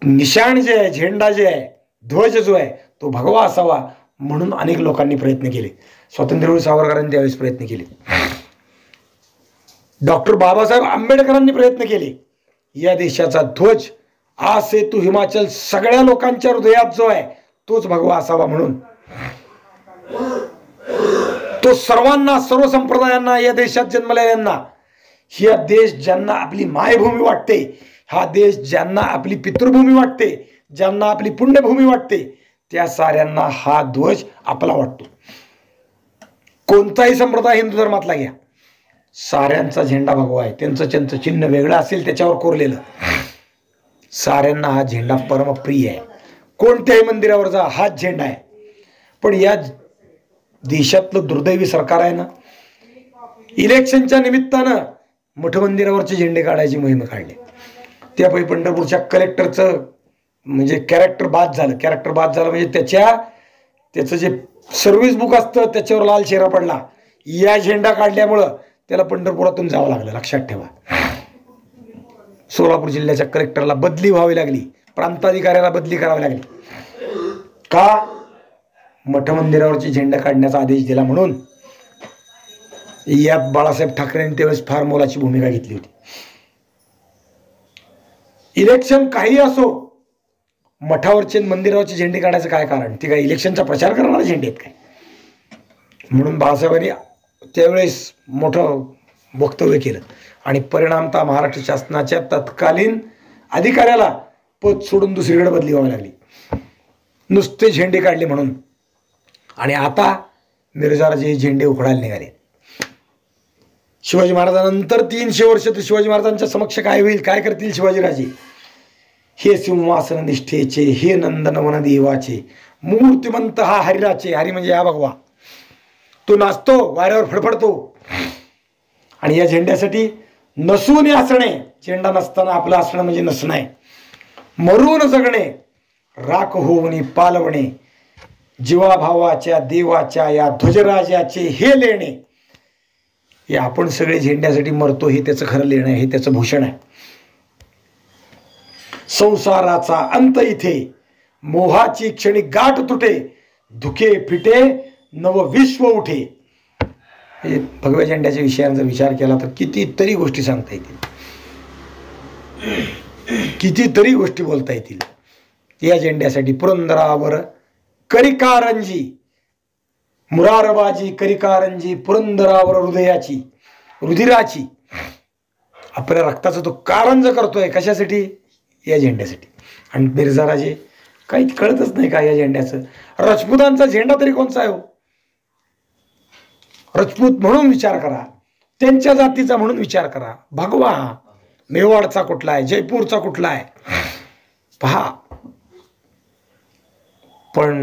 S1: निशाण जे आहे, झेंडा जे आहे, ध्वज जो आहे तो भगवा असावा म्हणून अनेक लोकांनी प्रयत्न केले. स्वातंत्र्यवीर सावरकरांनी त्यावेळेस प्रयत्न केले. डॉक्टर बाबासाहेब आंबेडकरांनी प्रयत्न केले. या देशाचा ध्वज आ सेतू हिमाचल सगळ्या लोकांच्या हृदयात जो आहे तोच भगवा असावा म्हणून. तो सर्वांना, सर्व संप्रदायांना, या देशात जन्मलेल्यांना, हा देश ज्यांना आपली मायभूमी वाटते, हा देश ज्यांना आपली पितृभूमी वाटते, ज्यांना आपली पुण्यभूमी वाटते, त्या साऱ्यांना हा ध्वज आपला वाटतो. कोणताही संप्रदाय हिंदू धर्मातला घ्या, साऱ्यांचा झेंडा भगवा आहे. त्यांचं चिन्ह वेगळं असेल त्याच्यावर कोरलेलं. साऱ्यांना हा झेंडा परमप्रिय आहे. कोणत्याही मंदिरावर जा हाच झेंडा आहे. पण या देशातलं दुर्दैवी सरकार आहे ना, इलेक्शनच्या निमित्तानं मठ मंदिरावरचे झेंडे काढायची मोहीम काढली. त्यापैकी पंढरपूरच्या कलेक्टरचं म्हणजे कॅरेक्टर बाद झालं म्हणजे त्याचं जे सर्व्हिस बुक असतं त्याच्यावर लाल चेहरा पडला. या झेंडा काढल्यामुळं त्याला पंढरपुरातून जावं लागलं. लक्षात ठेवा. सोलापूर जिल्ह्याच्या कलेक्टरला बदली व्हावी लागली, प्रांताधिकाऱ्याला बदली करावी लागली. का? मठ मंदिरावरची झेंडा काढण्याचा आदेश दिला म्हणून. यात बाळासाहेब ठाकरेंनी त्यावेळेस फार मोलाची भूमिका घेतली होती. इलेक्शन काही असो, मठावरचे मंदिरावरचे झेंडे काढायचं काय कारण? ते काय इलेक्शनचा प्रचार करणारे झेंडे आहेत काय? म्हणून बाळासाहेबांनी त्यावेळेस मोठं वक्तव्य केलं आणि परिणामतः महाराष्ट्र शासनाच्या तत्कालीन अधिकाऱ्याला पद सोडून दुसरीकडे बदली व्हावी लागली, नुसते झेंडे काढले म्हणून. आणि आता मिर्झाराजे झेंडे उखडायला निघाले. शिवाजी महाराजांनंतर 300 वर्ष तर शिवाजी महाराजांच्या समक्ष काय होईल, काय करतील शिवाजीराजे? हे सिंहासन निष्ठेचे, हे नंदनवन देवाचे, मूर्तिमंत हा हरिराचे. हरी म्हणजे हा भगवा. तो नाचतो, वाऱ्यावर फडफडतो. आणि या झेंड्यासाठी नसून असणे, झेंडा नसताना आपलं असणं म्हणजे नसणं आहे. मरून जगणे, राख होवणे पालवणे, जीवाभावाच्या देवाच्या या ध्वजराजाचे हे लेणे. हे आपण सगळे झेंड्यासाठी मरतो, हे त्याचं खरं लेणं आहे, हे त्याचं भूषण आहे. संसाराचा अंत इथे, मोहाची क्षणी गाठ तुटे, धुके फिटे नव विश्व उठे. हे भगव्या झेंड्याच्या विषयांचा विचार केला तर कितीतरी गोष्टी सांगता येतील, कितीतरी गोष्टी बोलता येतील. या झेंड्यासाठी पुरंदरावर करिकारंजी, मुरारबाजी करिकारंजी, पुरंदरावर हृदयाची रुधिराची. आपल्या रक्ताचं तो कारंज करतोय कशासाठी? या झेंड्यासाठी. आणि मिर्झाराजे काही कळतच नाही का या झेंड्याचं? राजपुतांचा झेंडा तरी कोणचा आहे हो? राजपूत म्हणून विचार करा, त्यांच्या जातीचा म्हणून विचार करा. भगवा मेवाडचा कुठला आहे, जयपूरचा कुठला आहे पहा. पण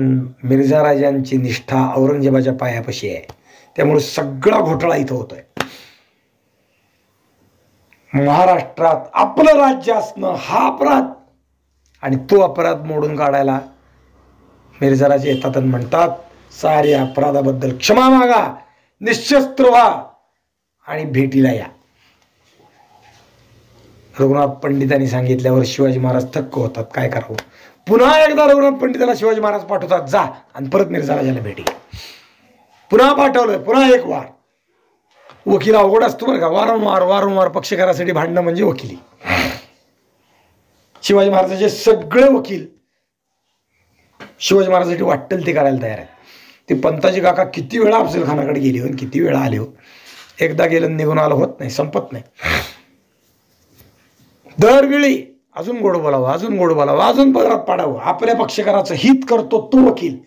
S1: मिर्झाराजांची निष्ठा औरंगजेबाच्या पायापाशी आहे, त्यामुळे सगळा घोटाळा इथं होतोय. महाराष्ट्रात आपलं राज्य असणं हा अपराध, आणि तो अपराध मोडून काढायला मिर्झाराजे येतात आणि म्हणतात साऱ्या अपराधाबद्दल क्षमा मागा, निशस्त्र व्हा आणि भेटीला या. रघुनाथ पंडितांनी सांगितल्यावर शिवाजी महाराज थक्क होतात. काय करावं? पुन्हा एकदा रघुनाथ पंडिताला शिवाजी महाराज पाठवतात, जा आणि परत मिर्झाराजाला भेटी. पुन्हा पाठवलं, पुन्हा एक वार. वकील अवघड असतो बरं का, वारंवार पक्षकारासाठी भांडणं म्हणजे वकिली. शिवाजी महाराजांचे सगळे वकील शिवाजी महाराजांसाठी वाटेल ते करायला तयार आहेत. ते पंताजी काका किती वेळा अफजल खानाकडे गेले हो, किती वेळा आले हो. एकदा गेलं निघून आलं होत नाही, संपत नाही. दरवेळी अजून गोड बोलावं, अजून गोड बोलावं, अजून पदरात पाडावं. आपल्या पक्षकाराचं हित करतो तो वकील.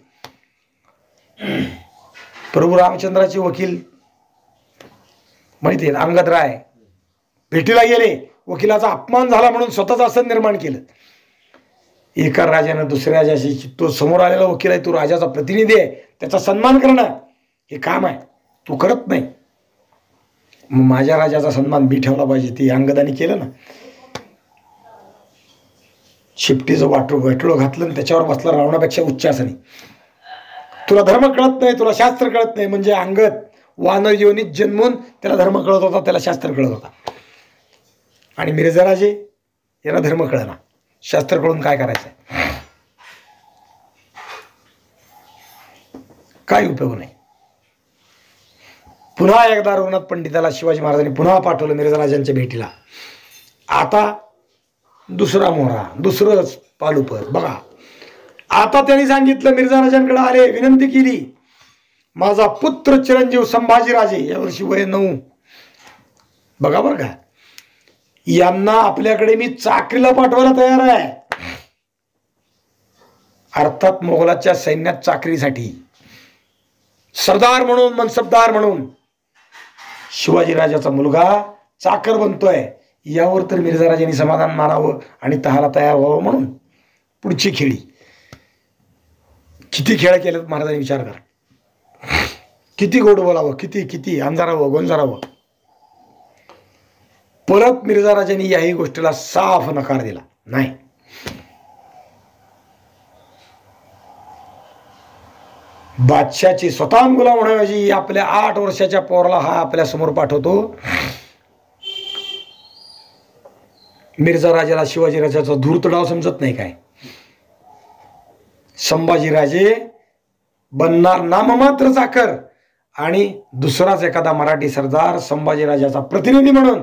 S1: प्रभू रामचंद्राचे वकील माहिती आहे, अंगद राय भेटीला गेले. वकिलाचा अपमान झाला म्हणून स्वतःच आसन निर्माण केलं. एका राजानं दुसऱ्या राजाशी, तो समोर आलेला वकील आहे, तो राजाचा प्रतिनिधी आहे, त्याचा सन्मान करणं हे काम आहे, तू करत नाही. मग माझ्या राजाचा सन्मान मी ठेवला पाहिजे, ते अंगदाने केलं ना. शिपटीचं वेटळं घातलं आणि त्याच्यावर बसला रावणापेक्षा उच्चासनी. तुला धर्म कळत नाही, तुला शास्त्र कळत नाही. म्हणजे अंगद वानर योनीत जन्मून त्याला धर्म कळत होता, त्याला शास्त्र कळत होता. आणि मिर्झाराजे याला धर्म कळना, शास्त्र कळून काय करायचं? काय उपयोग नाही. पुन्हा एकदा रघुनाथ पंडिताला शिवाजी महाराजांनी पुन्हा पाठवलं मिर्झाराजांच्या भेटीला. आता दुसरा मोहरा, दुसरंच पालुपद बघा. आता त्यांनी सांगितलं, मिर्झाराजांकडे आले, विनंती केली, माझा पुत्र चिरंजीव संभाजीराजे, यावर्षी वय 9, बघा बरं का, यांना आपल्याकडे मी चाकरीला पाठवायला तयार आहे. अर्थात मोगलाच्या सैन्यात चाकरीसाठी, सरदार म्हणून, मनसबदार म्हणून. शिवाजीराजाचा मुलगा चाकर बनतोय, यावर तर मिर्झाराजांनी समाधान मानावं आणि तहाला तयार व्हावं म्हणून पुढची खेळी. किती खेळ केलेत महाराजांनी विचार करा. किती गोड बोलावं, किती किती अंजारावं गोंजारावं. परत मिर्झा राजांनी याही गोष्टीला साफ नकार दिला. नाही, बादशाची स्वतः गुलाम होण्याऐवजी आपल्या 8 वर्षाच्या पोराला हा आपल्या समोर पाठवतो. मिर्झा राजाला शिवाजी राजाचा धूर्त डाव समजत नाही काय. संभाजीराजे बनणार नाममात्र चाकर आणि दुसराच एखादा मराठी सरदार संभाजीराजाचा प्रतिनिधी म्हणून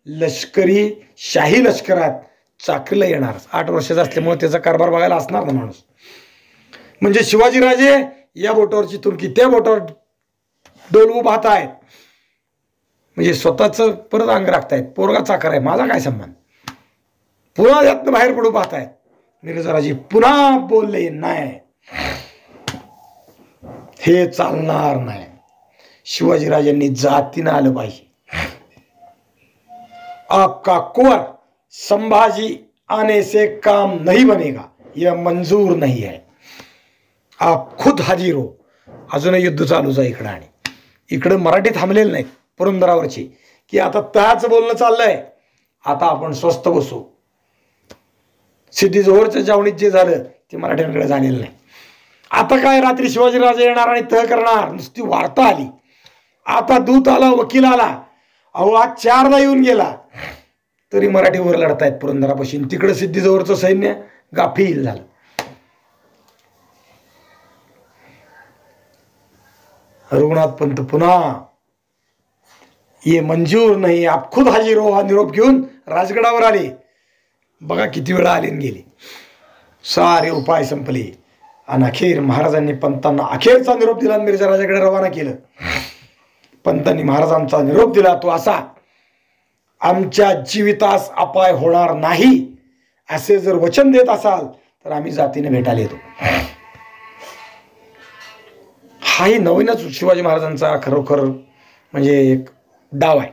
S1: लष्करी शाही लष्करात चाकरीला येणार. 8 वर्षाचा असल्यामुळे त्याचा कारभार बघायला असणार ना माणूस. म्हणजे शिवाजीराजे या बोटावरची तुर्की त्या बोटावर डोलवू पाहत आहेत. म्हणजे स्वतःच परत अंग राखतायत. पोरगा चाकर आहे, माझा काय संबंध. पुन्हा यातनं बाहेर पडू पाहतायत. मिर्झाराजे पुन्हा बोलले, नाही, हे चालणार नाही. शिवाजीराजांनी जातीनं आलं पाहिजे. आपका कुंवर संभाजी आने से काम नहीं बनेगा, यह मंजूर नहीं है. आप खुद हाजीर हो. अजूनही युद्ध चालूच आहे इकडं. आणि इकडं मराठी थांबलेलं नाहीत पुरंदरावरची, की आता त्याच बोलणं चाललंय, आता आपण स्वस्त बसू. सिद्धी जोहरच्या छावणीत जे झालं ते मराठ्यांकडे झालेलं नाही. आता काय, रात्री शिवाजीराजे येणार आणि तह करणार. नुसती वार्ता आली, आता दूत आला, वकील आला. अहो आज 4दा येऊन गेला तरी मराठी वर लढतायत पुरंदरापाशी. तिकडे सिद्धी जोहरचं सैन्य गाफील झालं. रघुनाथ पंत पुन्हा ये मंजूर नाही, आप खुद हाजीर हो हा निरोप घेऊन राजगडावर आले. बघा किती वेळा आले गेले. सारे उपाय संपले आणि अखेर महाराजांनी पंतांना अखेरचा निरोप दिला. मिर्झा राजाकडे रवाना केलं. पंतांनी महाराजांचा निरोप दिला तो असा, आमच्या जीवितास अपाय होणार नाही असे जर वचन देत असाल तर आम्ही जातीने भेटायला येतो. हाही नवीनच शिवाजी महाराजांचा खरोखर म्हणजे एक डाव आहे.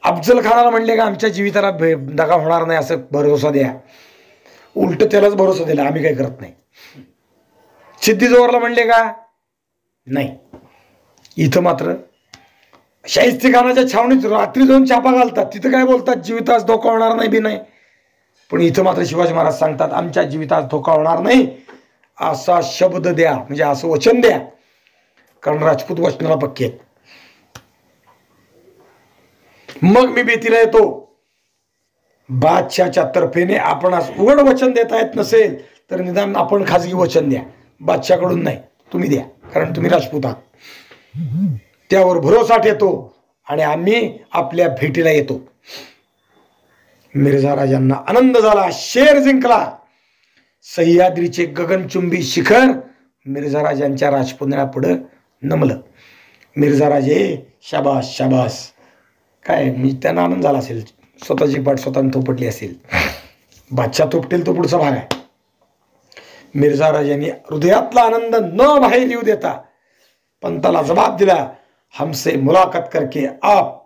S1: अफजल खानाला म्हणले का आमच्या जीविताला दगा होणार नाही असं भरोसा द्या, उलट त्यालाच भरोसा दिला, आम्ही काही करत नाही. सिद्धी जोहरला म्हणले का नाही. इथं मात्र शाहिस्ते खानाच्या छावणीत रात्री जाऊन छापा घालतात. तिथं काय बोलतात, जीवितास धोका होणार नाही बी नाही. पण इथं मात्र शिवाजी महाराज सांगतात आमच्या जीवितास धोका होणार नाही असा शब्द द्या, म्हणजे असं वचन द्या. कारण राजपूत वचनाला पक्के आहेत. मग मी बेतीला येतो. बादशाच्या तर्फेने आपणास उघड वचन देता येत नसेल तर निदान आपण खाजगी वचन द्या. बादशाकडून नाही, तुम्ही द्या, कारण तुम्ही राजपूत आहात. त्यावर भरोसा ठेवतो आणि आम्ही आपल्या भेटीला येतो. मिर्झा राजांना आनंद झाला. शेर जिंकला. सह्याद्रीचे गगनचुंबी शिखर मिर्झा राजांच्या राजपुतण्यापुढे नमलं. मिर्झा राजे शाबास शाबास. काय मी त्यांना आनंद झाला असेल, स्वतःची पाठ स्वतःने थोपटली असेल. बादशाह थोपटेल तो पुढचा भाग आहे. मिर्झा राजांनी हृदयातला आनंद न बाहेर येऊ देता पंताला जवाब दिला, हमसे मुलाकात करके आप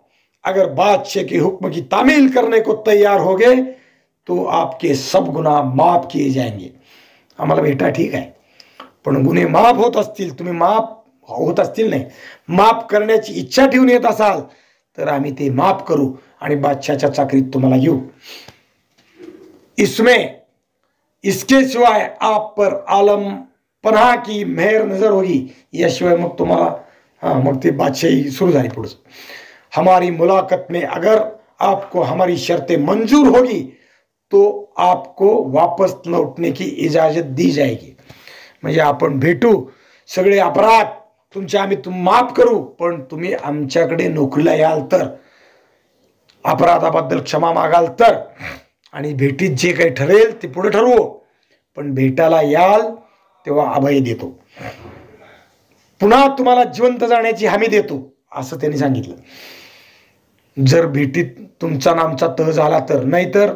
S1: अगर बादशाह के हुक्म की तामील करने को तैयार हो गए तो आपके सब गुनाह माफ किए जाएंगे. आम्हाला भेटा ठीक आहे, पण गुन्हे माफ होत असतील, तुम्ही माफ होत असतील नाही, माफ करण्याची इच्छा ठेवून येत असाल तर आम्ही ते माफ करू आणि बादशाहच्या चाकरीत तुम्हाला घेऊ. इसमें इसके सिवाय आप पर आलम पनाह की मेहर नजर होगी. याशिवाय मग तुम्हाला मग ते बादशाही सुरू झाली पुढचं. हमारी मुलाकात में अगर आपको हमारी शर्तें मंजूर होगी तो आपको वापस लौटने की इजाजत दी जाएगी. म्हणजे आपण भेटू, सगळे अपराध तुमचे आम्ही माफ करू, पण तुम्ही आमच्याकडे नोकरीला याल तर, अपराधाबद्दल क्षमा मागाल तर, आणि भेटीत जे काही ठरेल ते पुढे ठरवू, पण भेटायला याल तेव्हा अभय देतो, पुन्हा तुम्हाला जिवंत जाण्याची हमी देतो असं त्यांनी सांगितलं. जर भेटीत तुमचा नामचा तह झाला तर, नाही तर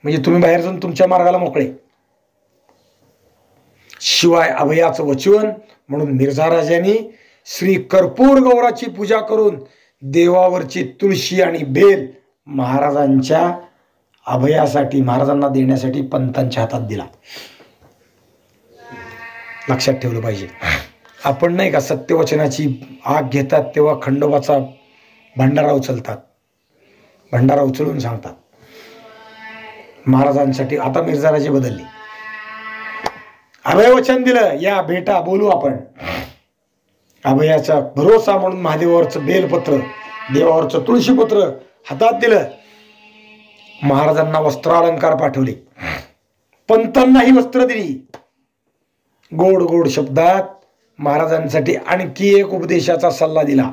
S1: म्हणजे तुम्ही बाहेर जाऊन तुमच्या मार्गाला मोकळे. शिवाय अभयाचं वचन म्हणून मिर्झा राजांनी श्री कर्पूर गौराची पूजा करून देवावरची तुळशी आणि बेल महाराजांच्या अभयासाठी, महाराजांना देण्यासाठी पंतांच्या हातात दिला. लक्षात ठेवलं पाहिजे. आपण नाही का सत्यवचनाची आग घेतात तेव्हा खंडोबाचा भंडारा उचलतात, भंडारा उचलून सांगतात महाराजांसाठी. आता मिर्झाराजे बदलली, अभयवचन दिलं, या भेटा बोलू आपण. अभयाचा भरोसा म्हणून महादेवावरचं बेलपत्र, देवावरचं तुळशीपत्र हातात दिलं. महाराजांना वस्त्रालंकार पाठवले, पंतांनाही वस्त्र दिली. गोड गोड शब्दात महाराजांसाठी आणखी एक उपदेशाचा सल्ला दिला.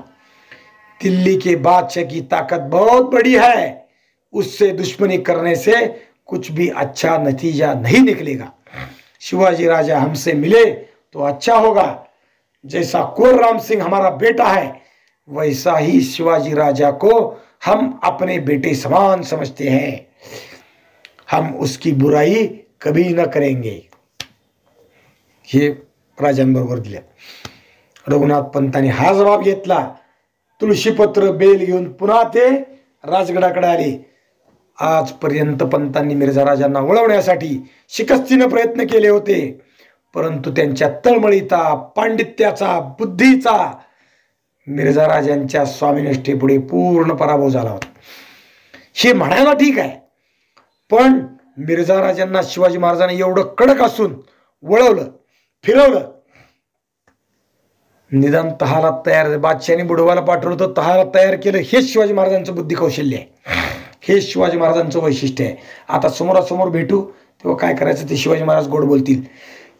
S1: दिल्ली के बादशाह की ताकत बहुत बड़ी है, उससे दुश्मनी करने से कुछ भी अच्छा नतीजा नहीं निकलेगा. शिवाजी राजा हमसे मिले तो अच्छा होगा. जैसा कोर राम सिंह हमारा बेटा है, वैसा ही शिवाजी राजा को हम अपने बेटे समान समझते हैं. हम उसकी बुराई कभी न करेंगे. हे राजांबरोबर दिल्या. रघुनाथ पंतांनी हा जबाब घेतला. तुळशीपत्र बेल घेऊन पुन्हा ते राजगडाकडे आले. आजपर्यंत पंतांनी मिर्झा राजांना वळवण्यासाठी शिकस्तीने प्रयत्न केले होते, परंतु त्यांच्या तळमळीचा, पांडित्याचा, बुद्धीचा मिर्झा राजांच्या स्वामीनिष्ठेपुढे पूर्ण पराभव झाला होता. हे म्हणायला ठीक आहे, पण मिर्झा राजांना शिवाजी महाराजांनी एवढं कडक असून वळवलं, फिरवलं. निदान तहाला तयार, बादशाहाने बुडवायला पाठवलं तर तहाला तयार केलं. हेच शिवाजी महाराजांचं बुद्धी कौशल्य आहे, हे शिवाजी महाराजांचं वैशिष्ट्य आहे. आता समोरासमोर भेटू तेव्हा काय करायचं ते शिवाजी महाराज गोड बोलतील.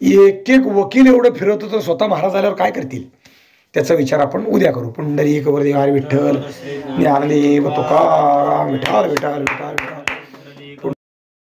S1: एक एक वकील एवढं फिरवतो तर स्वतः महाराज आल्यावर काय करतील त्याचा विचार आपण उद्या करू. पुंडरीक वरदेव हरी विठ्ठल, ज्ञानदेव तुकाराम, विठ्ठल विठ्ठल विठ्ठल विठ्ठल.